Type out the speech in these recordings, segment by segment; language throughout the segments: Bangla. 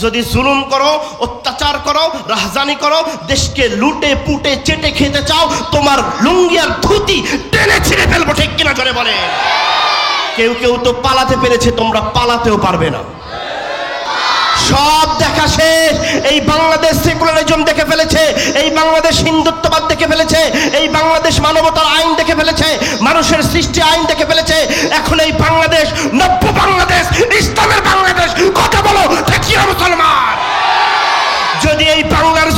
যদি জুলুম করো, অত্যাচার করো, রাহজানি করো, দেশকে লুটে পুটে চেটে খেতে চাও, তোমার লুঙ্গি আর ধুতি টেনে ছিঁড়ে ফেলবো, ঠিক কিনা করে বলে। কেউ কেউ তো পালাতে পেরেছে, তোমরা পালাতেও পারবে না। সব দেখা শেষ। এই বাংলাদেশ সেকুলারিজম দেখে ফেলেছে, এই বাংলাদেশ হিন্দুত্ববাদ দেখে ফেলেছে, এই বাংলাদেশ মানবতার আইন দেখে ফেলেছে, মানুষের সৃষ্টি আইন দেখে ফেলেছে। এখন এই বাংলাদেশ নব্য বাংলাদেশ, ইসলামের বাংলাদেশ। কথা বলো ঠিক কি মুসলমান? যদি এই বাংলার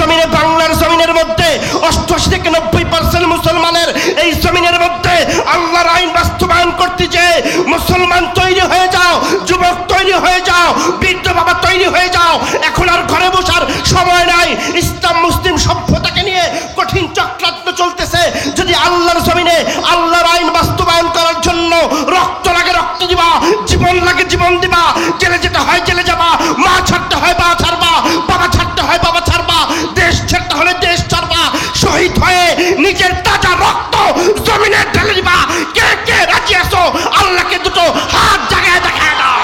জমিনের মধ্যে 88 থেকে 90% মুসলমানের এই জমিনের মধ্যে আল্লাহর আইন বাস্তবায়ন করতে যে মুসলমান তৈরি হয়ে যাও, যুবক তৈরি হয়ে যাও, বৃদ্ধ বাবা তৈরি হয়ে যাও, এখন আর ঘরে বসার সময় নাই। ইসলাম মুসলিম সভ্যতাকে নিয়ে কঠিন চক্রান্ত চলতেছে। যদি আল্লাহর জমিনে আল্লাহর আইন বাস্তবায়ন করার জন্য রক্ত লাগে রক্ত দিবা, জীবন লাগে জীবন দিবা, জেলে যেতে হয় জেলে যাবা, মা ছাড়তে হয় মা ছাড়বা, বাবা ছাড়তে হয় বাবা ছাড়বা, দেশ ছাড়তে হলে দেশ ছাড়বা, শহীদ হয়ে নিজের তাজা রক্ত জমিনে ঢেলে দিবা। কে কে রাজি আছো? আল্লাহকে দুটো হাত জাগায় দেখায় দাও।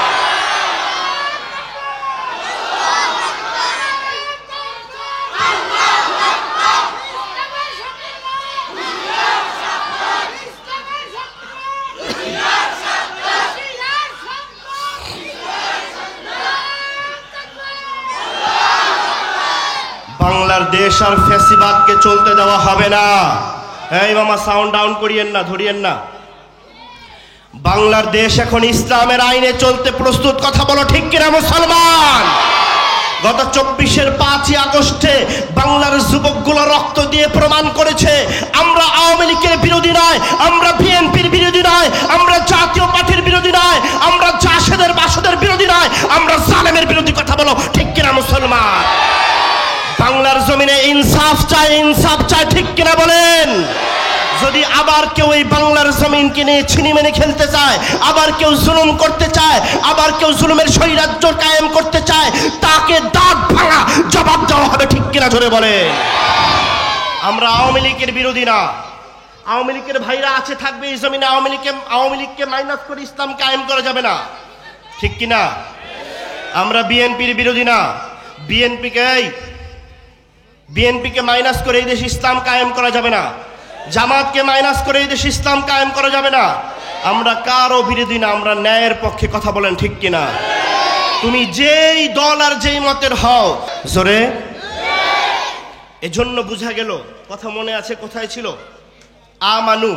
বাংলার দেশ আর ফ্যাসিবাদকে চলতে দেওয়া হবে না। এই মামা সাউন্ড ডাউন করিয়েন না, ধরিয়েন না। বাংলার দেশ এখন ইসলামের আইনে চলতে প্রস্তুত। কথা বলো ঠিক কিনা মুসলমান? গত 24-এর 5ই আগস্টে বাংলার যুবকগুলো রক্ত দিয়ে প্রমাণ করেছে আমরা আওয়ামী লীগের বিরোধী নয়, আমরা বিএনপির বিরোধী নয়, আমরা জাতীয় পার্টির বিরোধী নয়, আমরা জাসদের বাসদের বিরোধী নয়, আমরা জালেমের বিরোধী। কথা বলো ঠিক কিনা মুসলমান? বাংলার জমিনে ইনসাফ চাই, ইনসাফ চাই, ঠিক কিনা বলেন? যদি আবার কেউ এই বাংলার জমিনকে নিয়ে ছিনিমিনি খেলতে চায়, আবার কেউ জুলুম করতে চায়, আবার কেউ জুলুমের স্বৈরাজ্য কায়েম করতে চায়, তাকে দাঁত ভাঙা জবাব দেওয়া হবে, ঠিক কিনা জোরে বলে। আমরা আওয়ামী লীগের বিরোধী না। আওয়ামী লীগের ভাইরা আছে, থাকবে এই জমিনে। আওয়ামী লীগকে মাইনাস করে ইসলাম কায়েম করা যাবে না, ঠিক কিনা? আমরা বিএনপির বিরোধী না। বিএনপিকে মাইনাস করে এই দেশ ইসলাম কায়েম করা যাবে না। জামাতকে মাইনাস করে এই দেশ ইসলাম কায়েম করা যাবে না। আমরা কারো বিরোধী না, আমরা ন্যায়ের পক্ষে। কথা বলেন ঠিক কিনা? তুমি যেই দল আর যেই মতের হও, জোরে। এজন্য বুঝা গেল, কথা মনে আছে কোথায় ছিল? আমানু,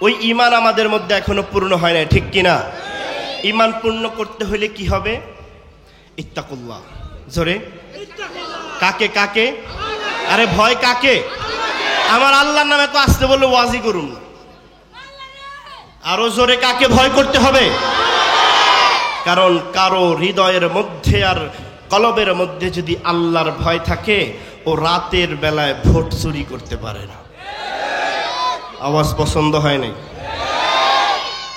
ওই ঈমান আমাদের মধ্যে এখনো পূর্ণ হয় না, ঠিক কিনা? ঈমান পূর্ণ করতে হলে কি হবে? ইত্তাকুল্লাহ, জোরে। কাকে কাকে? আরে ভয় কাকে? আমার আল্লাহর নামে তো আসতে বললে ওয়াজি করুন। আরো জোরে কাকে ভয় করতে হবে? কারণ কারো হৃদয়ের মধ্যে আর কলবের মধ্যে যদি আল্লাহর ভয় থাকে, ও রাতের বেলায় ভোট চুরি করতে পারে না। আওয়াজ পছন্দ হয় নাই?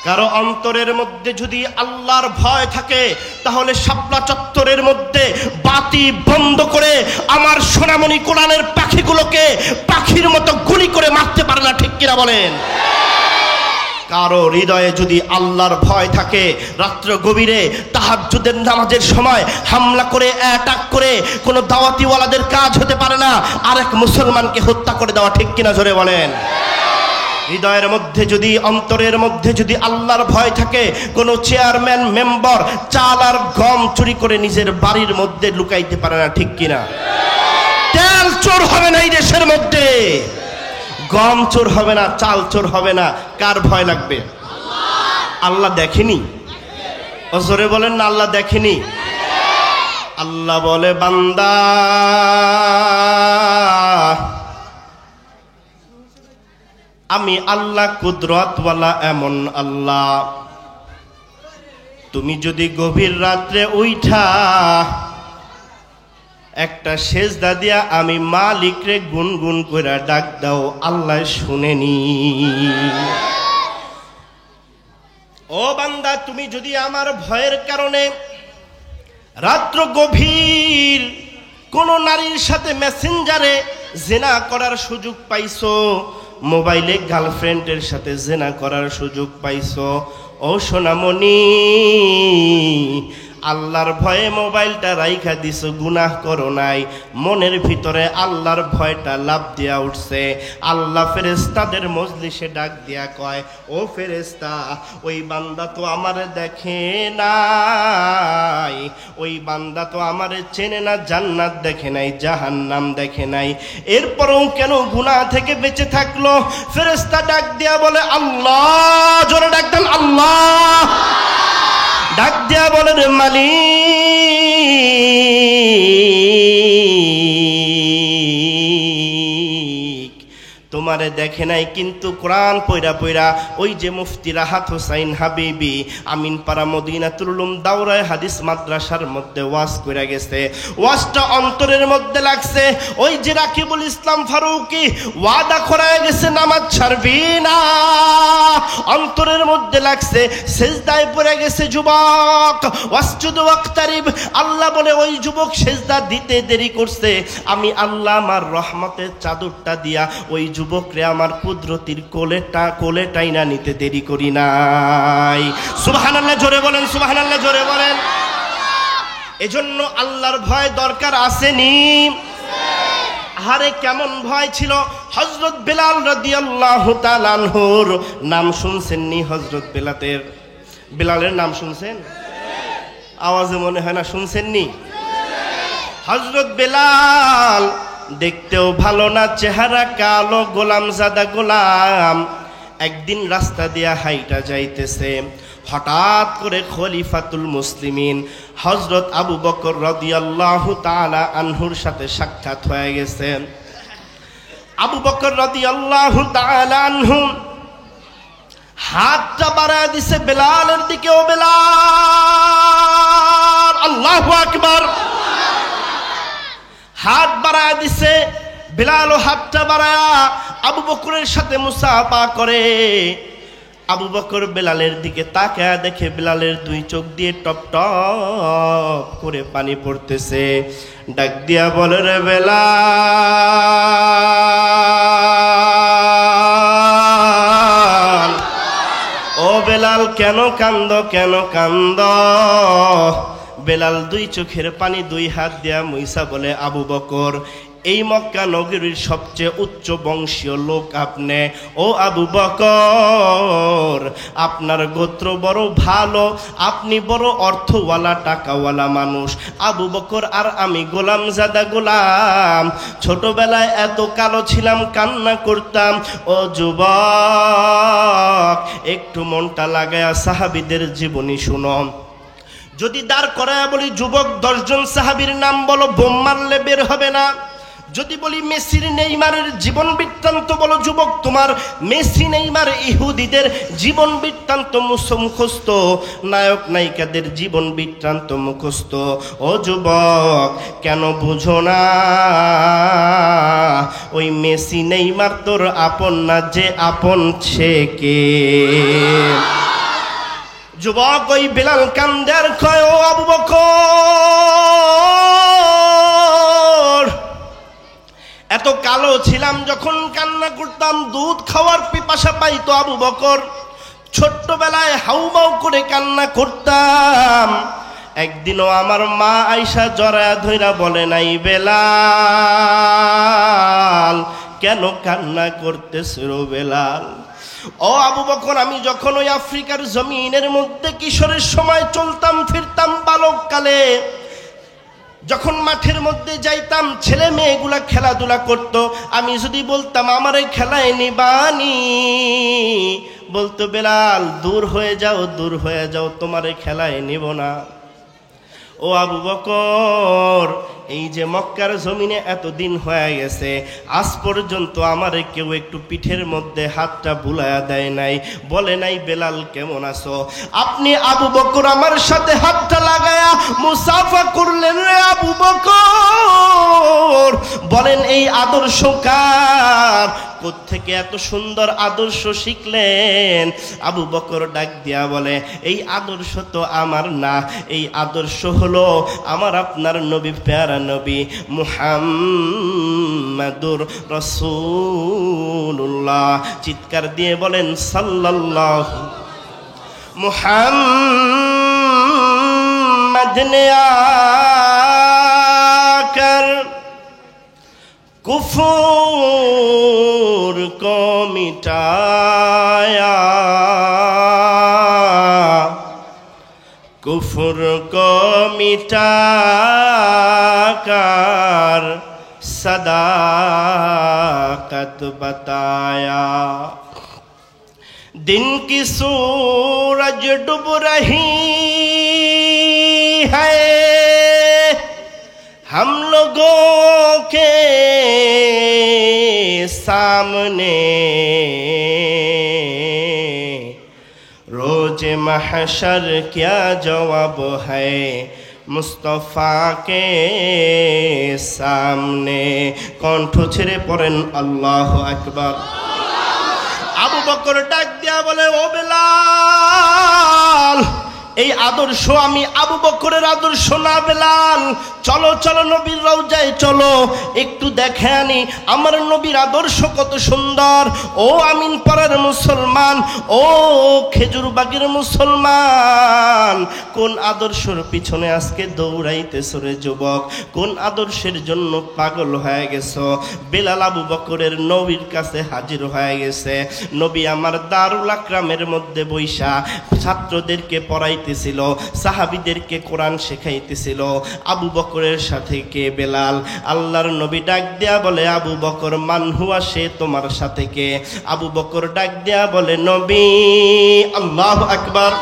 কারো অন্তরের মধ্যে যদি আল্লাহর ভয় থাকে, তাহলে শাপলা চত্বরের মধ্যে বাতি বন্ধ করে আমার সোনামণি কোরআনের পাখিগুলোকে পাখির মতো গুলি করে মারতে পারে না, ঠিক কিনা বলেন? কারো হৃদয়ে যদি আল্লাহর ভয় থাকে, রাত্র গভীরে তাহাজ্জুদের নামাজের সময় হামলা করে অ্যাটাক করে কোনো দাওয়াতিওয়ালাদের কাজ হতে পারে না আরেক মুসলমানকে হত্যা করে দেওয়া, ঠিক কিনা জোরে বলেন? হৃদয়ের মধ্যে যদি, অন্তরের মধ্যে যদি আল্লাহর ভয় থাকে, কোনো চেয়ারম্যান মেম্বার চাল আর গম চুরি করে নিজের বাড়ির মধ্যে লুকাইতে পারে না, ঠিক কিনা? তেল চোর হবে না এই দেশের মধ্যে, গম চোর হবে না, চাল চোর হবে না। কার ভয় লাগবে? আল্লাহ দেখেনি? ও জোরে বলেন না, আল্লাহ দেখেনি? আল্লাহ বলে, বান্দা আমি আল্লাহ কুদরতওয়ালা এমন আল্লাহ, তুমি যদি গভীর রাত্রে উঠা একটা সেজদা দিয়া আমি মালিকরে গুনগুন করে ডাক দাও, আল্লাহ শুনেনি। ও বান্দা, তুমি যদি আমার ভয়ের কারণে রাত্র গভীর কোন নারীর সাথে মেসেঞ্জারে জেনা করার সুযোগ পাইছো, মোবাইলে গার্লফ্রেন্ডের সাথে জেনা করার সুযোগ পাইছো, ও সোনামণি আল্লাহর ভয়ে মোবাইলটা রাইখা দিছো, গুনাহ করো নাই, মনের ভিতরে আল্লাহর ভয়টা লাভ দিয়া উঠছে। আল্লাহ ফেরেশতাদের মজলিসে ডাক দিয়া কয়, ও ফেরেশতা, ওই বান্দা তো আমারে দেখে নাই, ওই বান্দা তো আমারে চেনে না, জান্নাত দেখে নাই, জাহান্নাম দেখে নাই, এরপরেও কেন গুনাহ থেকে বেঁচে থাকলো? ফেরেশতা ডাক দিয়া বলে আল্লাহ, জোরে ডাক দেন আল্লাহ। ডাক দিয়া বলে রে মালিক, তোমারে দেখে নাই, কিন্তু কোরআন পয়রা পয়রা ওই যে মুফতি রাহাত হোসাইন হাবিবি আমিনপাড়া মদিনাতুল উলুম দাওরায়ে হাদিস মাদ্রাসার মধ্যে ওয়াজ কইরা গেছে, ওয়াজটা অন্তরের মধ্যে লাগছে। ওই যে রাকিবুল ইসলাম ফারুকি ওয়াদা করায় গেছে নামাজ ছাড়বি না, অন্তরের মধ্যে লাগছে। সেজদায় পড়ে গেছে যুবক, ওয়াসজুদু ওয়াক্তারিব, আল্লাহ বলে ওই যুবক সেজদা দিতে দেরি করছে, আমি আল্লাহ আমার রহমতের চাদরটা দিয়া ওই যুবকরে আমার কুদরতির কোলে টাইনা নিতে দেরি করি নাই। সুবহানাল্লাহ জোরে বলেন, সুবহানাল্লাহ জোরে বলেন। এজন্য আল্লাহর ভয় দরকার আসেনি? আরে কেমন ভয় ছিল! হযরত বেলাল রাদিয়াল্লাহু তাআলা আনহুর নাম শুনছেন নি? হযরত বেলালের নাম শুনছেন? আওয়াজে মনে হয় না শুনছেন নি? হযরত বেলাল দেখতেও ভালো না, চেহারা কালো, গোলামজাদা গোলাম। একদিন রাস্তা দিয়া হাইটা যাইতেছে, হঠাৎ করে খলিফাতুল মুসলিমিন হযরত আবু বকর রাদিয়াল্লাহু তাআলা আনহুর সাথে সাক্ষাৎ হয়ে গেছে। আবু বকর রাদিয়াল্লাহু তাআলা আনহু হাতটা বাড়ায় দিছে বেলালের দিকে, ও বেলাল, আল্লাহু আকবার। হাত বাড়ায় দিছে, বেলালও হাতটা বাড়ায়া আবু বকরের সাথে মুসাফা করে। আবু বকর বেলালের দিকে তাকায়া দেখে বেলালের দুই চোখ দিয়ে টপ টপ করে পানি পড়তেছে। ডাক দিয়া বলে, রে বেলাল, ও বেলাল, কেন কান্দ, কেন কান্দ? বেলাল দুই চোখের পানি দুই হাত দিয়া মুইসা বলে, আবু বকর, এই মক্কা নগরীর সবচেয়ে উচ্চ বংশীয় লোক আপনি। ও আবু বকর, আপনার গোত্র বড় ভালো, আপনি বড় অর্থওয়ালা, টাকাওয়ালা মানুষ। আবু বকর আর আমি গোলামজাদা গোলাম, ছোটবেলায় এত কালো ছিলাম, কান্না করতাম। ও যুবক, একটু মনটা লাগায়া সাহাবীদের জীবনী শুনো। যদি দাঁড় করায়া বলি যুবক 10 জন সাহাবীর নাম বলো, বোম মারলে বের হবে না। যদি বলি মেসির নেইমারের জীবন বৃত্তান্ত বলো, যুবক তোমার মেসি নেইমার ইহুদিদের জীবন বৃত্তান্ত মুখস্থ, নায়ক নায়িকাদের জীবন বৃত্তান্ত মুখস্থ। ও যুবক, কেন বুঝো না? ওই মেসি নেইমার তোর আপন না, যে আপন সে কে? যুবক ওই বেলাল কান্দার কয়, ও আবু বকর, এত কালো ছিলাম যখন কান্না করতাম, দুধ খাওয়ার পিপাসা পাইতো আবু বকর, ছোট্টবেলায় হাউমাউ করে কান্না করতাম। একদিনও আমার মা আয়সা জড়ায়া ধইরা বলে নাই, বেলাল কেন কান্না করতেছিল বেলাল? ও আবু বকর, আমি যখন ওই আফ্রিকার জমিনের মধ্যে কিশোরের সময় চলতাম ফিরতাম, বালককালে যখন মাঠের মধ্যে যাইতাম, ছেলে মেয়েগুলা খেলাধুলা করত, আমি যদি বলতাম আমারে খেলায় নিবানি, বলতো বেলাল দূর হয়ে যাও, দূর হয়ে যাও, তোমারে খেলায় নিব না। ও আবু বকর, এই যে মক্কার জমিনে এতদিন হয়ে গেছে, আজ পর্যন্ত আমারে কেউ একটু পিঠের মধ্যে হাতটা বুলায়া দেয় নাই, বলে নাই বেলাল কেমন আছো? আপনি আবু বকর আমার সাথে হাতটা লাগায়া মুসাফা করলেন রে আবু বকর, বলেন এই আদর্শ কার? কোত্থেকে এত সুন্দর আদর্শ শিখলেন? আবু বকর ডাক দিয়া বলে, এই আদর্শ তো আমার না, এই আদর্শ হলো আমার আপনার নবী, প্যারা নবী মুহাম্মাদুর রাসূলুল্লাহ। চিৎকার দিয়ে বলেন সাল্লাল্লাহু মুহাম্মাদুর याद ने आकर कुफूर को मिटाया, कुफर को मिटाकर सदाकत बताया। दिन की सूरज डूब रही है हम लोगों के सामने, रोज महशर क्या जवाब है मुस्तफा के सामने। कण्ठ ছেড়ে পড়েন আল্লাহু আকবার। আবু বকর ডাক দিয়া বলে, ও বেলাল, এই আদর্শ আমি আবু বকরের আদর্শ না বেলাল, চলো চলো নবীর রওজায় চলো, একটু দেখে আনি আমার নবীর আদর্শ কত সুন্দর। ও আমিন পাড়ার মুসলমান, ও খেজুর বাগের মুসলমান, কোন আদর্শের পিছনে আজকে দৌড়াইতেছ রে যুবক? কোন আদর্শের জন্য পাগল হয়ে গেছো? বেলাল আবু বকরের নবীর কাছে হাজির হয়ে গেছে। নবী আমার দারুল আকরামের মধ্যে বৈশা ছাত্রদেরকে পড়াইতেছিল, সাহাবীদেরকে কোরআন শেখাইতেছিল। আবু বকরের সাথে কে? বেলাল। আল্লাহর নবী ডাক দেয়া বলে, আবু বকর মান হুয়া, সে তোমার সাথে কে? আবু বকর ডাক দেয়া বলে, নবী। আল্লাহু আকবার।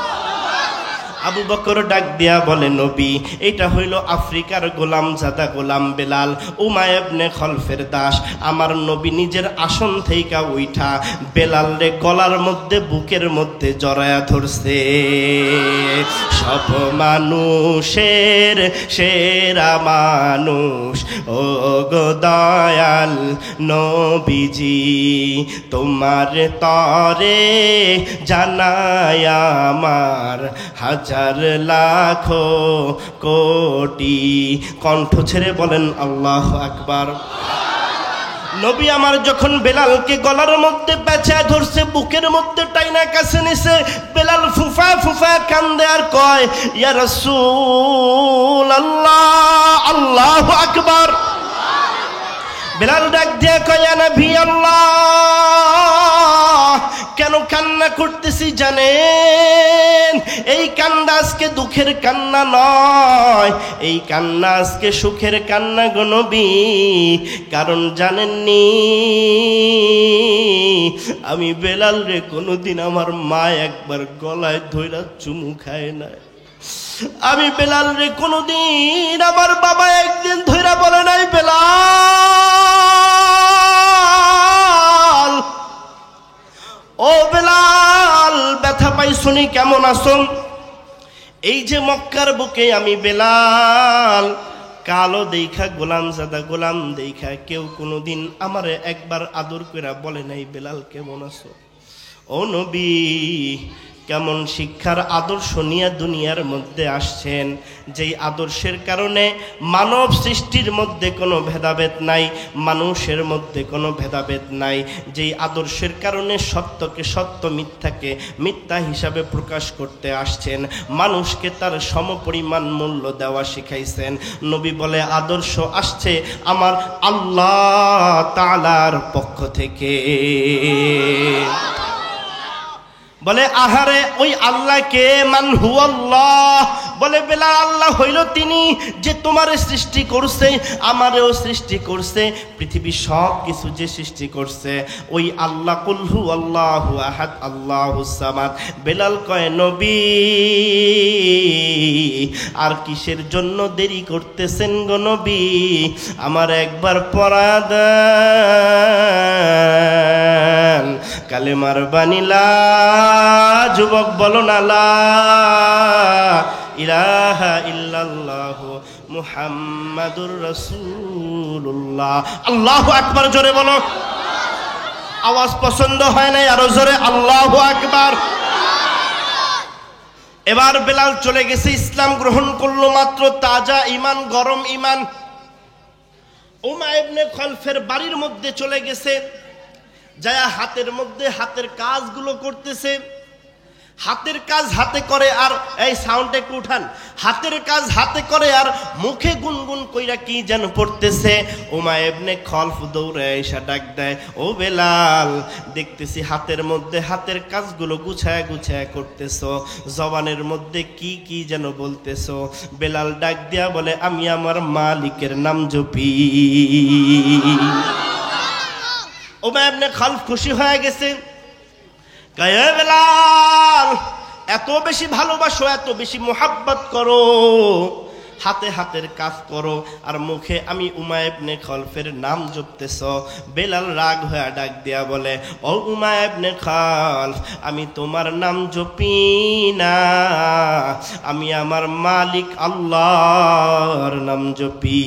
আবু বকর ডাক দিয়া বলে, নবী, এটা হইল আফ্রিকার গোলামজাদা গোলাম বেলাল, উমাইয়া ইবনে খলফের দাস। আমার নবী নিজের আসন থেকে উঠা বেলাল রে গলার মধ্যে বুকের মধ্যে জড়ায়া ধরছে। সব মানুষের সেরা মানুষ ও গো দয়াল নবীজি, তোমার তরে জানায় আমার হাজার লাখো কোটি। কণ্ঠ ছেড়ে বলেন আল্লাহু আকবার। নবী আমার যখন বেলালকে গলার মধ্যে পেঁচা ধরছে, বুকের মধ্যে টাইনা কাছে নিছে, বেলাল ফুফা ফুফা কান্দে আর কয়, ইয়া রাসূলুল্লাহ। আল্লাহু আকবার। বেলাল ডাক দিয়ে কয়, ইয়া নবী আল্লাহ, কেন কান্না করতেছি জানেন? এই কান্না আজকে দুঃখের কান্না নয়, এই কান্না আজকে সুখের কান্না গো নবী। কারণ জানেননি, আমি বেলাল রে কোনোদিন আমার মা একবার গলায় ধইরা চুমু খায় না। আমি বেলাল রে কোনোদিন আমার বাবা একদিন ধইরা বলে নাই, বেলাল ও বেলাল ব্যথা পাইছনি, কেমন আছো? এই যে মক্কার বুকে আমি বেলাল কালো দেখা গোলামজাদা গোলাম দেখা কেউ কোনোদিন আমারে একবার আদর করে বলে নাই, বেলাল কেমন আছো? ও নবী, কেমন শিক্ষার আদর্শ নিয়ে দুনিয়ার মধ্যে আসছেন, যেই আদর্শের কারণে মানব সৃষ্টির মধ্যে কোনো ভেদাভেদ নাই, মানুষের মধ্যে কোনো ভেদাভেদ নাই, যেই আদর্শের কারণে সত্যকে সত্য, মিথ্যাকে মিথ্যা হিসাবে প্রকাশ করতে আসছেন, মানুষকে তার সমপরিমাণ মূল্য দেওয়া শিখাইছেন। নবী বলে, আদর্শ আসছে আমার আল্লাহ তাআলার পক্ষ থেকে। বলে, আহারে ওই আল্লাহকে? মান হুয়াল্লাহ। বলে, বেলাল আল্লাহ হইল তিনি যে তোমারে সৃষ্টি করছে, আমারেও সৃষ্টি করছে, পৃথিবীর সব কিছু যে সৃষ্টি করছে ওই আল্লাহ। কুল হুয়াল্লাহু আহাদ আল্লাহুস সামাদ। বেলাল কয়, নবী আর কিসের জন্য দেরি করতেছেন গো নবী? আমার একবার পড়া দেন কালেমার বানিলা। যুবক বলো না, লা ইলাহা ইল্লাল্লাহু মুহাম্মাদুর রাসূলুল্লাহ। আল্লাহু আকবার জোরে বলো। আওয়াজ পছন্দ হয় নাই, আরো জোরে আল্লাহু আকবার। এবার বেলাল চলে গেছে, ইসলাম গ্রহণ করলো মাত্র, তাজা ঈমান, গরম ঈমান। উমাইয়া ইবনে খলফের বাড়ির মধ্যে চলে গেছে, যায়া হাতের মধ্যে হাতের কাজগুলো করতেছে। হাতের কাজ হাতে করে আর এই সাউন্ড একটু উঠান, হাতের কাজ হাতে করে আর মুখে গুনগুন কইরা কি যেন পড়তেছে। উমাইয়া ইবনে খলফ দৌড়ে এসে ডাক দেয়, ও বেলাল, দেখতেছি হাতের মধ্যে হাতের কাজগুলো গুছায় গুছায় করতেছো, জবানের মধ্যে কি কি যেন বলতেছো। বেলাল ডাক দিয়া বলে, আমি আমার মালিকের নাম জপি। উমাইয়া ইবনে খলফ খুশি হয়ে গেছে, কয় বেলাল, এত বেশি ভালোবাসো, এত বেশি মোহাব্বত করো, হাতে হাতের কাজ করো আর মুখে আমি উমাইয়া ইবনে খলফের নাম জপতেছ। বেলাল রাগ হয়ে ডাক দিয়া বলে, ও উমাইয়া ইবনে খলফ, আমি তোমার নাম জপি না, আমি আমার মালিক আল্লাহর নাম জপি।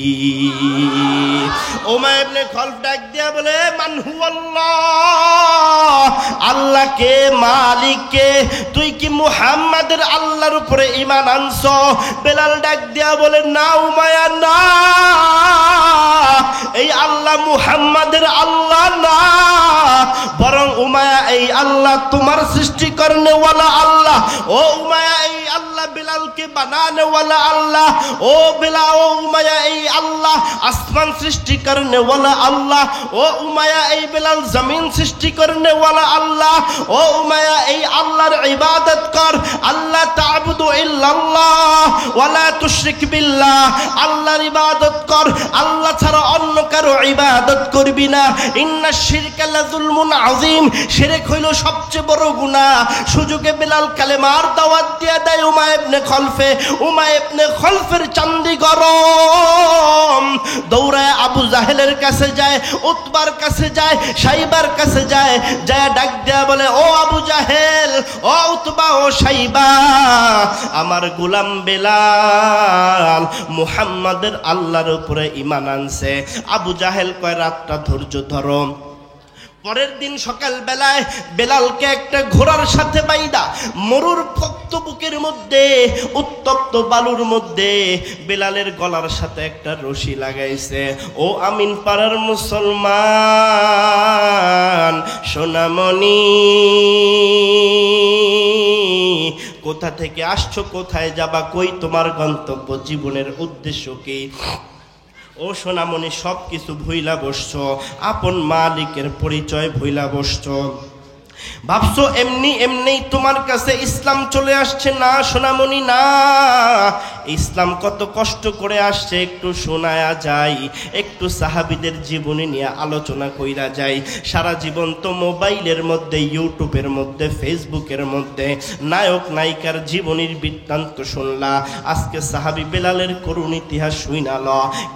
উমাইয়া ইবনে খলফ ডাক দিয়া বলে, মান হু আল্লাহ, আল্লাহ কে, মালিক কে? তুই কি মুহাম্মাদের আল্লাহর উপরে ঈমান আনছ? বেলাল ডাক দিয়া বলে, না উমাইয়া, না, এই আল্লাহ মুহাম্মাদের আল্লাহ না, বরং উমাইয়া এই আল্লাহ তোমার সৃষ্টি করনে ওয়ালা আল্লাহ। ও উমাইয়া, এই আল্লাহ বেলালকে বানানে ওয়ালা আল্লাহ। ও বেলা, ও উমাইয়া, এই আল্লাহ আসমান সৃষ্টি করনে ওয়ালা আল্লাহ। ও উমাইয়া, এই বেলাল জমিন সৃষ্টি করনে ওয়ালা আল্লাহ। ও উমাইয়া, এই আল্লাহর ইবাদত কর, আল্লাহ তা'বুদু ইল্লাল্লাহ ওয়ালা তুশরিক বিল্লাহ, আল্লাহর ইবাদত কর, আল্লাহ ছাড়া অন্য কারো ইবাদত করবি না। ইন্নাশ শিরকা লাযুলমুন আযীম, শিরক হইল সবচেয়ে বড় গুনাহ। সুযোগে বেলাল কালেমার দাওয়াত দিয়া দেয় উমাইয়া ইবনে খলফে। উমাইয়া ইবনে খলফের চান্দি গরম, দৌড়ায় আবু জাহেলের কাছে যায়, উতবার কাছে যায়, সাইবার কাছে যায়, যায় ডাক দেয়া বলে, ও আবু জাহেল, ও উতবা, ও সাইবা, আমার গোলাম বেলাল মুহাম্মাদের আল্লাহর উপরে ঈমান আনছে। আবু জাহেল কয়, রাতটা ধৈর্য ধরো। পরের দিন সকাল বেলায় বেলালকে একটা ঘোড়ার সাথে বাইদা মরুর ভক্ত বুকের মধ্যে, উত্তপ্ত বালুর মধ্যে বেলালের গলার সাথে একটা রশি লাগাইছে। ও আমিন পাড়ার মুসলমান সোনামণি, কোথা থেকে আসছো, কোথায় যাবা, কই তোমার গন্তব্য, জীবনের উদ্দেশ্য কি? ও সোনামণি, সব কিছু ভুইলা বসছো, আপন মালিকের পরিচয় ভুইলা বসছো, ভাবছো এমনি এমনি তোমার কাছে ইসলাম চলে আসছে। না সোনামণি, না, ইসলাম কত কষ্ট করে আসছে একটু শোনায়া যায়, একটু সাহাবীদের জীবনী নিয়ে আলোচনা কইরা যায়। সারা জীবন তো মোবাইলের মধ্যে, ইউটিউবের মধ্যে, ফেসবুকের মধ্যে নায়ক নায়িকার জীবনীর বৃত্তান্ত শুনলা। আজকে সাহাবী বেলালের করুণ ইতিহাস শুইনা ল,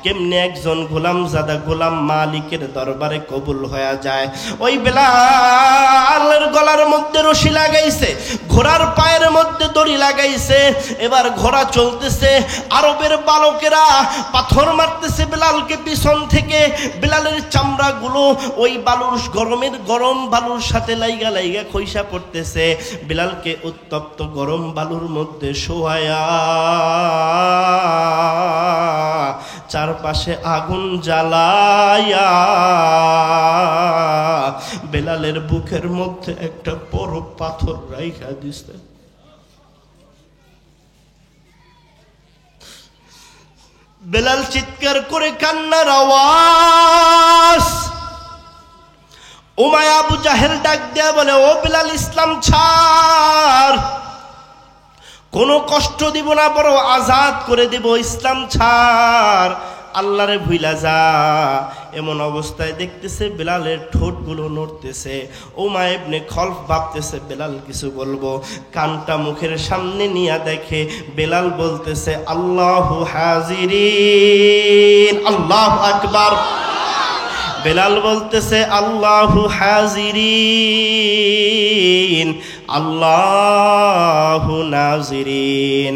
কেমনে একজন গোলামজাদা গোলাম মালিকের দরবারে কবুল হয়ে যায়। ওই বেলাল গলার মধ্যে রশি লাগাইছে, ঘোড়ার পায়ের মধ্যে দড়ি লাগাইছে, এবার ঘোড়া চলতেছে। আরবের বালকেরা পাথর মারতেছে বেলালকে পিছন থেকে, বেলালের চামড়া গুলো ওই বালুর গরমের গরম বালুর সাথে লাইগা লাইগা খইসা পড়তেছে। বেলালকে উত্তপ্ত গরম বালুর মধ্যে শোয়ায়া চারপাশে আগুন জ্বালায়া বেলালের বুকের মধ্যে একটা বড় পাথর রাইখা দিছে। বেলাল চিৎকার করে কান্নার আওয়াজ। উমাইয়া আবু জাহেল ডাক দেয়া বলে, ও বেলাল, ইসলাম ছাড়, কোনো কষ্ট দিব না, বড় আজাদ করে দিব, ইসলাম ছাড়, আল্লাহরে ভুইলা যা। এমন অবস্থায় দেখতেছে বেলালের ঠোঁটগুলো নড়তেছে। উমাইয়া ইবনে খলফ ভাবতেছে বেলাল কিছু বলবো, কানটা মুখের সামনে নিয়ে দেখে বেলাল বলতেছে, আল্লাহু হাজিরিন, আল্লাহু আকবার। বেলাল বলতেছে, আল্লাহু হাজিরিন, আল্লাহু নাজিরিন,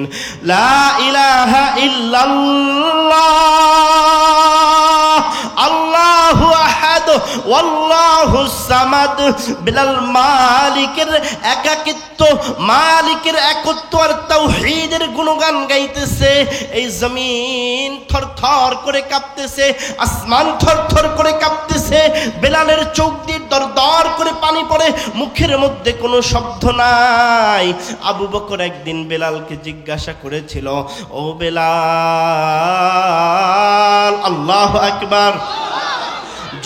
লা ইলাহা ইল্লাল্লাহ, আল্লাহু আহাদ ওয়াল্লাহুস সামাদ। বেলাল মালিকের একাকিত্ব, মালিকের একত্ব আর তাওহীদের গুণগান গাইতেছে। এই জমিন থরথর করে কাঁপতেছে, আসমান থরথর করে কাঁপতেছে। বেলালের চোখ দিয়ে দরদর করে পানি পড়ে, মুখের মধ্যে কোনো শব্দ নাই। আবু বকর একদিন বেলালকে জিজ্ঞাসা করেছিল, ও বেলাল, আল্লাহু আকবার,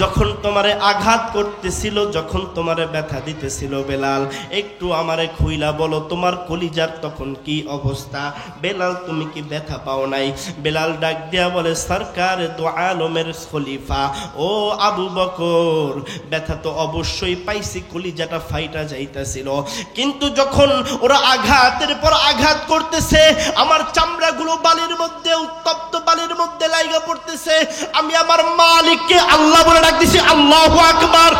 যখন তোমারে আঘাত করতেছিল, যখন তোমারে ব্যথা দিতেছিল বেলাল, একটু আমারে খুইলা বলো তোমার কলিজার তখন কি অবস্থা? বেলাল, তুমি কি ব্যথা পাও নাই? বেলাল ডাক দিয়া বলে, সরকার দু আলমের খলিফা, ও আবু বকর, ব্যথা তো অবশ্যই পাইছি, কলিজাটা ফাইটা যাইতাছিল, কিন্তু যখন ওরা আঘাতের পর আঘাত করতেছে, আমার চামড়াগুলো বালির মধ্যে, উত্তপ্ত বালির মধ্যে লাইগা পড়তেছে। আমি আমার মালিককে আল্লাহ বলে ডাক দিছি, আল্লাহু আকবার।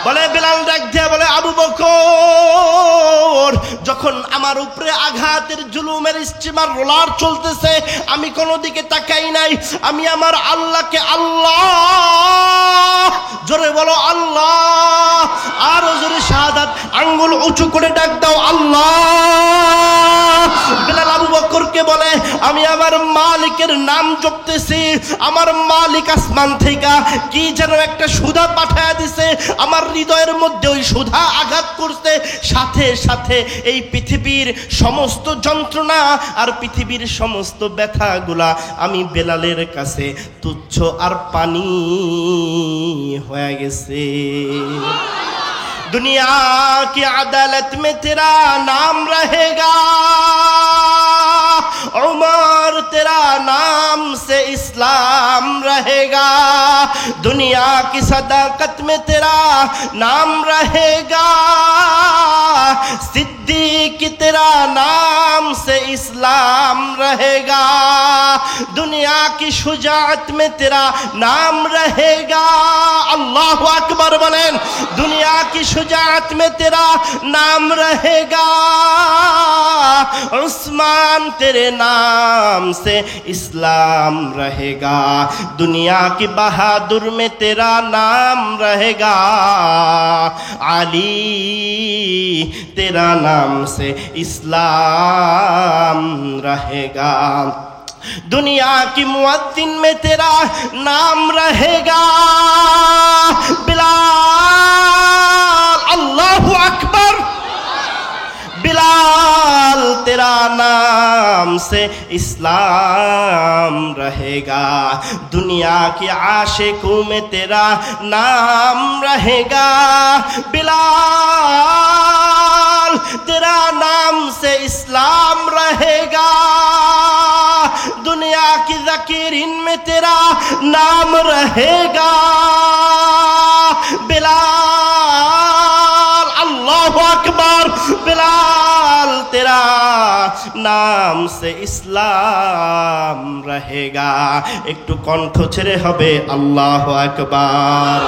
বলে বেলাল ডাক দিয়া বলে, আবু বকর, যখন আমার উপরে আঘাতের জুলুমের স্টিমার রোলার চলতেছে, আমি কোনো দিকে তাকাই নাই, আমি আমার আল্লাহকে, আল্লাহ, জোরে বলো আল্লাহ, আরো জোরে শাহাদাত আঙ্গুল উঁচু করে ডাক দাও, আল্লাহ। বেলাল আবু বকরকে বলে, আমি আমার মালিকের নাম জপতেছি, আমার মালিক আসমান থেকে কি যেন একটা সুধা পাঠায়া দিছে, আমার হৃদয়ের মধ্যে ওই সুধা আঘাত করতে, সাথে সাথে এই পৃথিবীর সমস্ত যন্ত্রণা আর পৃথিবীর সমস্ত ব্যথাগুলা আমি বেলালের কাছে তুচ্ছ আর পানি হয়ে গেছে। दुनिया की अदालत में तेरा नाम रहेगा, उमर तेरा नाम से इस्लाम रहेगा, दुनिया की सदाकत में तेरा नाम रहेगा, सिद्दीक तेरा नाम से इस्लाम रहेगा, दुनिया की शुजाअत में तेरा नाम रहेगा, अल्लाह अकबर बोलें, दुनिया की शुजाअत में तेरा नाम रहेगा, उस्मान तेरे नाम से इस्लाम रहेगा, दुनिया की बहादुर में तेरा नाम रहेगा, अली तेरा नाम से इस्लाम रहेगा, दुनिया की मुअद्दिन में तेरा नाम रहेगा, बिलाल, अल्लाहु अकबर, बिलाल तेरा नाम से इस्लाम रहेगा, दुनिया के आशिकों में तेरा नाम रहेगा, बिलाल तेरा नाम से इस्लाम रहेगा, दुनिया की ज़कीरीन में तेरा नाम रहेगा, बिलाल, अल्लाहु अकबर, बिलाल तेरा नाम से इस्लाम रहेगा। একটু কণ্ঠ ছেড়ে হবে আল্লাহু আকবার।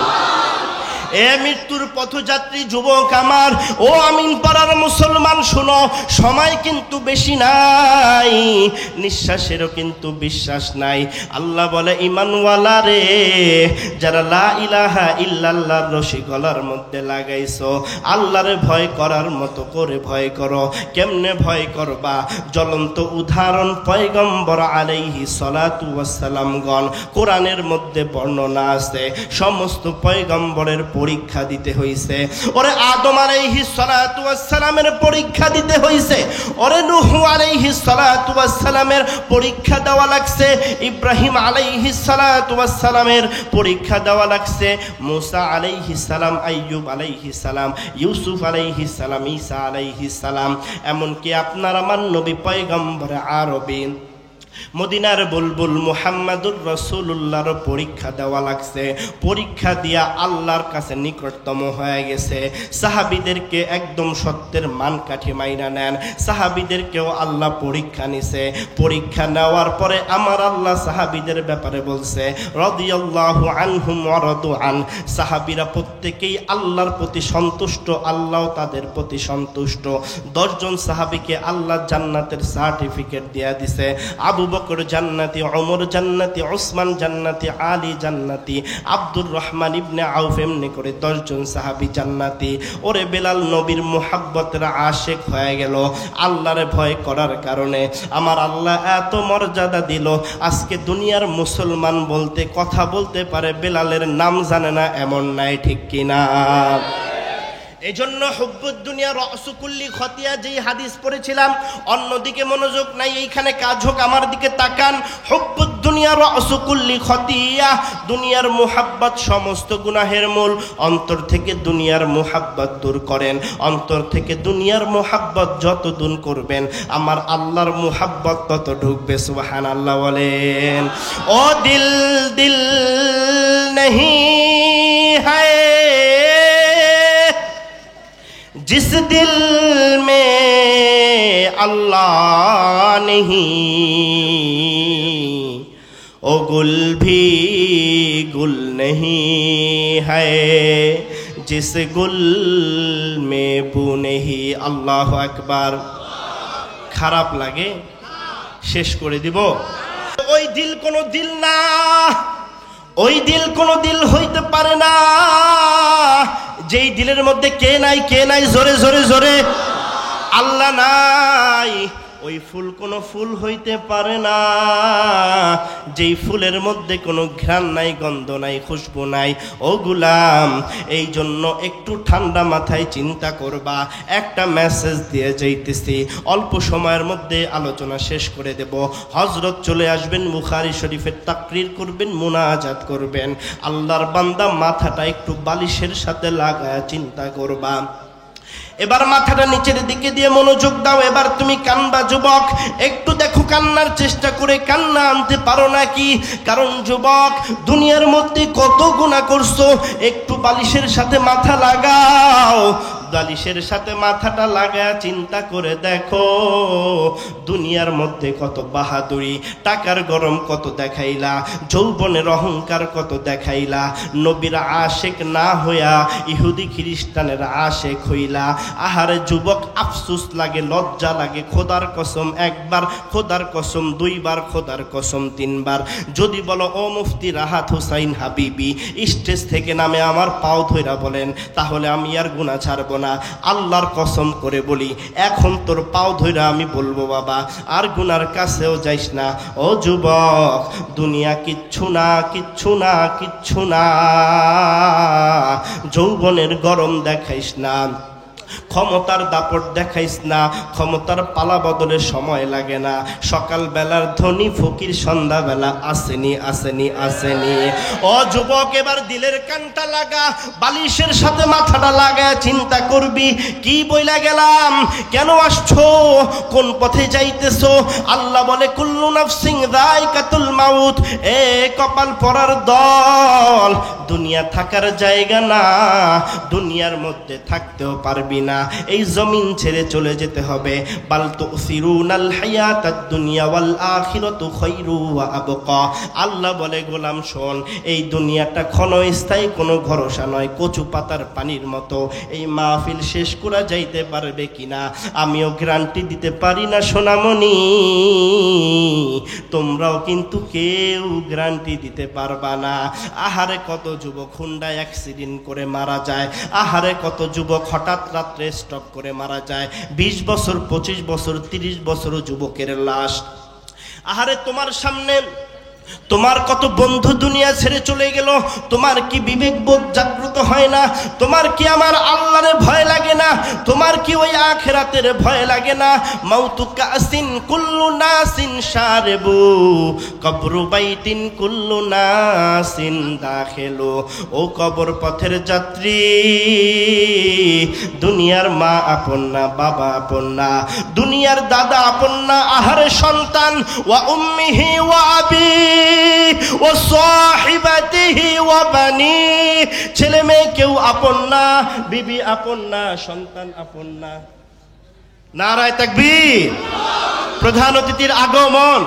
এ মৃত্যুর পথযাত্রী যুবক আমার, ও আমিন পাড়ার মুসলমান, শোনো, সময় কিন্তু বেশি নাই, নিঃশ্বাসেরও কিন্তু বিশ্বাস নাই। আল্লাহ বলে, ঈমানওয়ালা রে, যারা লা ইলাহা ইল্লাল্লাহর রশি গলার মধ্যে লাগাইছো, আল্লাহরে ভয় করার মতো করে ভয় করো। কেমনে ভয় করবা? জ্বলন্ত উদাহরণ পয়গম্বর আলাইহিস সালাতু ওয়াস সালামগণ, কোরআনের মধ্যে বর্ণনা আছে, সমস্ত পয়গম্বরের পরীক্ষা দিতে হইছে। ওরে আদম আলাইহিস সালাতু ওয়াস সালামের পরীক্ষা দিতে হইছে, ওরে নূহ আলাইহিস সালাতু ওয়াস সালামের পরীক্ষা দেওয়া লাগছে, ইব্রাহিম আলাইহিস সালাতু ওয়াস সালামের পরীক্ষা দেওয়া লাগছে, মুসা আলাইহিস সালাম, আইয়ুব আলাইহিস সালাম, ইউসুফ আলাইহিস সালাম, ঈসা আলাইহিস সালাম, এমনকি আপনার আমার নবী পয়গম্বর আরবী মদিনার বুলবুল মুহাম্মাদুর রাসূলুল্লাহর পরীক্ষা দেওয়া লাগছে। পরীক্ষা দিয়া আল্লাহর কাছে নিকটতম হয়ে গেছে। সাহাবীদেরকে একদম সত্যের মানকাঠি মাইনা নেন, সাহাবীদেরকেও আল্লাহ পরীক্ষা নিছে। পরীক্ষা নেওয়ার পরে আমার আল্লাহ সাহাবীদের ব্যাপারে বলছে, রাদিয়াল্লাহু আনহুম ওয়া রাদু আন, সাহাবীরা প্রত্যেকেই আল্লাহর প্রতি সন্তুষ্ট, আল্লাহ তাদের প্রতি সন্তুষ্ট। 10 জন সাহাবীকে আল্লাহ জান্নাতের সার্টিফিকেট দিয়া দিছে। আবু আবু বকর জান্নাতি, ওমর জান্নাতি, ওসমান জান্নাতি, আলী জান্নাতি, আব্দুর রহমান ইবনে আউফ এমনি করে 10 জন সাহাবী জান্নাতি। ওরে বেলাল নবীর মুহাব্বতের আশিক হয়ে গেল আল্লাহর ভয় করার কারণে। আমার আল্লাহ এত মর্যাদা দিল, আজকে দুনিয়ার মুসলমান বলতে কথা বলতে পারে, বেলালের নাম জানে না এমন নাই, ঠিক কিনা? এই জন্য হুব্বুদ দুনিয়া রাসু কুল্লি খতিয়া, যেই হাদিস পড়েছিলাম, অন্যদিকে মনোযোগ নাই, এইখানে কাজ হোক, আমার দিকে তাকান। হুব্বুদ দুনিয়া রাসু কুল্লি খতিয়া, দুনিয়ার মুহাব্বত সমস্ত গুনাহের মূল। অন্তর থেকে দুনিয়ার মুহাব্বত দূর করেন, অন্তর থেকে দুনিয়ার মুহাব্বত যত দূর করবেন আমার আল্লাহর মুহাব্বত তত ঢুকবে। সুবহানাল্লাহ বলেন। ও দিল দিল नहीं है जिस दिल में अल्लाह नहीं, ओ गुल भी गुल नहीं है जिस गुल में बू नहीं। अल्लाह अकबर। খারাপ লাগে? শেষ করে দিব। ওই দিল কোনো দিল না, ওই দিল কোনো দিল হইতে পারে না যেই দিলের মধ্যে কে নাই, কে নাই? জোরে জোরে জোরে। আল্লাহ নাই। ওই ফুল কোনো ফুল হইতে পারে না যেই ফুলের মধ্যে কোনো ঘ্রাণ নাই, গন্ধ নাই, খুশবু নাই। ও গুলাম, এই জন্য একটু ঠান্ডা মাথায় চিন্তা করবা। একটা মেসেজ দিয়ে যাইতেছি, অল্প সময়ের মধ্যে আলোচনা শেষ করে দেব। হযরত চলে আসবেন, বুখারী শরীফের তাকরীর করবেন, মুনাজাত করবেন। আল্লাহর বান্দা মাথাটা একটু বালিশের সাথে লাগায় চিন্তা করবা। এবার মাথাটা নিচের দিকে দিয়ে মনোযোগ দাও। এবার তুমি কানবা যুবক, একটু দেখো কান্নার চেষ্টা করে কান্না আনতে পারো নাকি? কারণ যুবক, দুনিয়ার মধ্যে কত গুনাহ করছো, একটু বালিশের সাথে মাথা লাগাও। বালিশের সাথে মাথাটা লাগায় চিন্তা করে দেখো, দুনিয়ার মধ্যে কত বাহাদুরি, টাকার গরম কত দেখাইলা, যৌবনের অহংকার কত দেখাইলা, নবীর আশেক না হইয়া ইহুদি খ্রিস্টানের আশেক হইলা। আহারে যুবক, আফসোস লাগে, লজ্জা লাগে। খোদার কসম একবার, খোদার কসম দুইবার, খোদার কসম তিনবার যদি বলো ও মুফতি রাহাত হুসাইন হাবিবি স্টেজ থেকে নামে আমার পাও ধইরা বলেন, তাহলে আমি আর গুনাহ ছাড়ব না। আল্লাহর কসম করে বলি, এখন তোর পাও ধইরা আমি বলবো বাবা আর গুনার কাছেও যাইস না। ও যুবক, দুনিয়া কিচ্ছু না, কিচ্ছু না, কিচ্ছু না। যৌবনের গরম দেখাইস না, ক্ষমতার দাপট দেখাইস না, ক্ষমতার পালা বদলের সময় লাগে না। সকাল বেলার ধনী ফকির সন্ধ্যাবেলা আসেনি, আসেনি, আসেনি। ও যুবক, এবার দিলের কানটা লাগা, বালিশের সাথে মাথাটা লাগায় চিন্তা করবি, কি বইলা গেলাম, কেন আসছো, কোন পথে যাইতেছো? আল্লাহ বলে কুল্লু নাফসিন যায়কাতুল মাউত। এ কপাল পরার দল, দুনিয়া থাকার জায়গা না, দুনিয়ার মধ্যে থাকতেও পারবি না, এই জমিন ছেড়ে চলে যেতে হবে। বাল তুসিরুনাল হায়াতাদ দুনিয়া ওয়াল আখিরাতু খায়রু ওয়া আবকা। আল্লাহ বলে গোলাম শোন, এই দুনিয়াটা ক্ষণস্থায়ী, কোনো ভরসা নয়, কচু পাতার পানির মতো। এই মাহফিল শেষ করা যাইতে পারবে কিনা আমিও গ্যারান্টি দিতে পারি না সোনামণি, তোমরাও কিন্তু কেউ গ্যারান্টি দিতে পারবা না। আহারে কত যুবক হুন্ডায় অ্যাক্সিডেন্ট করে মারা যায়, আহারে কত যুবক হঠাৎ রাত্রে স্ট্রোক করে মারা যায়। 20 বছর, 25 বছর, 30 বছর যুবকের লাশ। আহারে তোমার সামনে তোমার কত বন্ধু দুনিয়া ছেড়ে চলে গেল, তোমার কি বিবেক বোধ জাগ্রত হয় না? তোমার কি আমার আল্লাহর ভয় লাগে না? তোমার কি ওই আখিরাতের ভয় লাগে না? মাউতু কাসিন কুল্লু নাসিন শারিবু, কবরু বাইতিন কুল্লু নাসিন দাখিলু। ও কবর পথের যাত্রী, দুনিয়ার মা আপন না, বাবা আপন না, দুনিয়ার দাদা আপন না। আহারে সন্তান, ওয়া উম্মিহি ওয়া আবি ও সাহিবাতিহি ওয়া বানি, ছেলে মেয়ে কেউ আপন না, বিবি আপন না, সন্তান আপন না। নারায়ে তাকবীর। প্রধান অতিথির আগমন।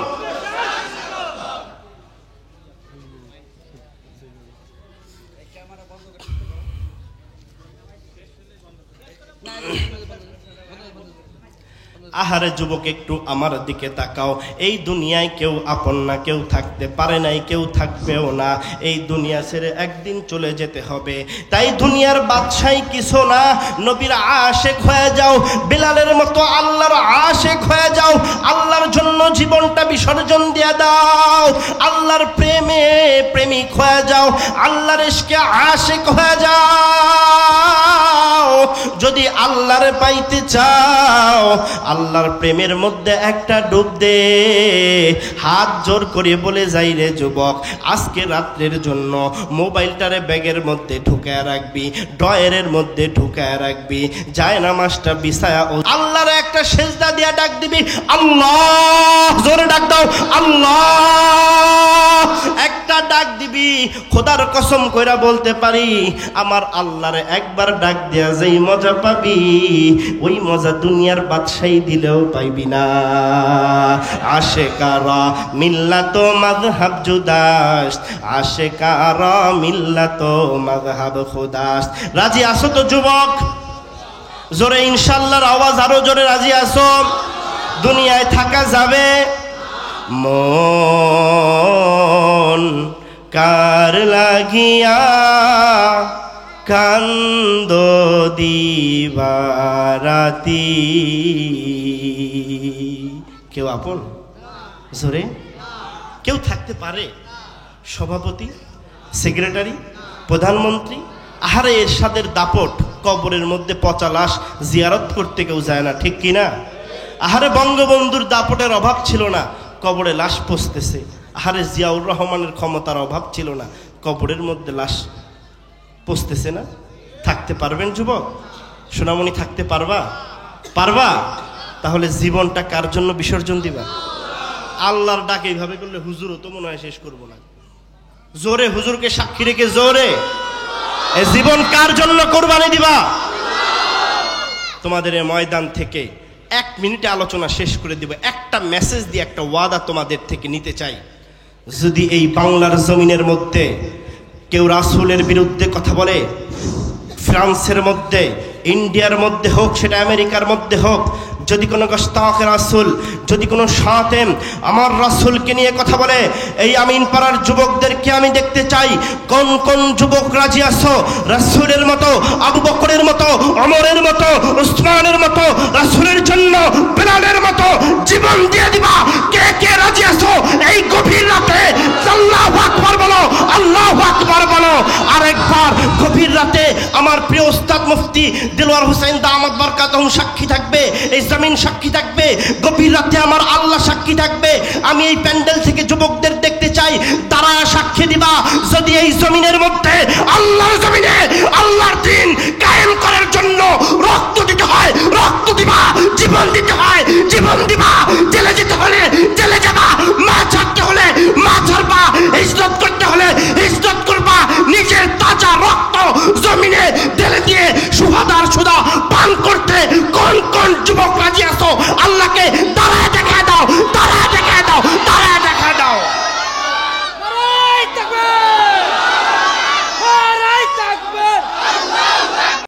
আহারে যুবক, একটু আমার দিকে তাকাও। এই দুনিয়ায় কেউ আপন না, কেউ থাকতে পারে নাই, কেউ থাকবেও না। এই দুনিয়া ছেড়ে একদিন চলে যেতে হবে। তাই দুনিয়ার বাদশাহী কিছু না, নবীর আশেক হয়ে যাও, বেলালের মতো আল্লাহর আশেক হয়ে যাও, আল্লাহর জন্য জীবনটা বিসর্জন দিয়ে দাও, আল্লাহর প্রেমে প্রেমিক হয়ে যাও, আল্লাহর ইশকে আশেক হয়ে যাও। যদি আল্লাহরে পাইতে চাও, আল্লাহর প্রেমের মধ্যে একটা ডুব দে। হাত জোর করে বলে যাই রে যুবক, আজকে রাত্রের জন্য মোবাইলটারে ব্যাগের মধ্যে ঢুকায় রাখবি, ড্রয়ারের মধ্যে ঢুকায় রাখবি, যায় নামাজটা বিছায়া আল্লাহর একটা সেজদা দিয়া ডাক দিবি, আল্লাহ, জোরে ডাক দাও, আল্লাহ, একটা ডাক দিবি। খোদার কসম কইরা বলতে পারি, আমার আল্লাহরে একবার ডাক দিয়া যেই মজা পাবি, ওই মজা দুনিয়ার বাদশাহী দিলেও পাইবি না। আশেকারা মিল্লাত মাযহাব জুদাস, আশেকারা মিল্লাত মাযহাব খুদাস। রাজি আছো তো যুবক? জোরে ইনশাআল্লাহর আওয়াজ আরো জোরে, রাজি আছো? দুনিয়ায় থাকা যাবে, মন কার লাগিয়া কান্দ দিবারাতি। কেউ আপন? জোরে। কেউ থাকতে পারে? সভাপতি, সেক্রেটারি, প্রধানমন্ত্রী? আহারে এরশাদের দাপট, কবরের মধ্যে পচা লাশ জিয়ারত করতে কেউ যায় না, ঠিক কিনা? আহারে বঙ্গবন্ধুর দাপটের অভাব ছিল না, কবরে লাশ পচতেছে। আহারে জিয়াউর রহমানের ক্ষমতার অভাব ছিল না, কবরের মধ্যে লাশ পচতেছে না। থাকতে পারবেন যুবক? সোনামণি, থাকতে পারবা? পারবা? তাহলে জীবনটা কার জন্য বিসর্জন দিবা? আল্লাহর ডাকে এইভাবে করলে হুজুরও তো মনে হয় শেষ করবো না। জোরে, হুজুরকে সাক্ষী রেখে জোরে, এ জীবন কার জন্য কোরবানি দিবা? তোমাদের এই ময়দান থেকে 1 মিনিটে আলোচনা শেষ করে দিব। একটা মেসেজ দিয়ে একটা ওয়াদা তোমাদের থেকে নিতে চাই। যদি এই বাংলার জমিনের মধ্যে কেউ রাসূলের বিরুদ্ধে কথা বলে, ফ্রান্সের মধ্যে, ইন্ডিয়ার মধ্যে হোক, সেটা আমেরিকার মধ্যে হোক, যদি কোনো গোস্তাখে রাসূল, যদি কোনো শাতেম আমার রাসূলকে নিয়ে কথা বলে, এই আমিন পাড়ার যুবকদেরকে আমি দেখতে চাই কোন কোন যুবক রাজি আছো রাসূলের মতো, আবু বকরের মতো, ওমরের মতো, উসমানের মতো রাসূলের জন্য বেলালের মতো জীবন দিয়ে দিবা? কে কে রাজি আছো এই গভীর রাতে? আল্লাহু আকবার বলো, আল্লাহু আকবার বলো। আরেকবার গভীর রাতে আমার প্রিয় উস্তাদ মুফতি দিলওয়ার হোসেন দামাত বরকাতুহু সাক্ষী থাকবে, এই জমিন সাক্ষী থাকবে, গভীর রাতে আমার আল্লাহ সাক্ষী থাকবে। আমি এই প্যান্ডেল থেকে যুবকদের দেখতে চাই, তারা সাক্ষী দিবা যদি এই জমিনের মধ্যে, আল্লাহর জমিনে আল্লাহর দ্বীন কায়েম করার জন্য রক্ত দিতে হয় রক্ত দিবা, জীবন দিতে হয় জীবন দিবা, জেলে যেতে হলে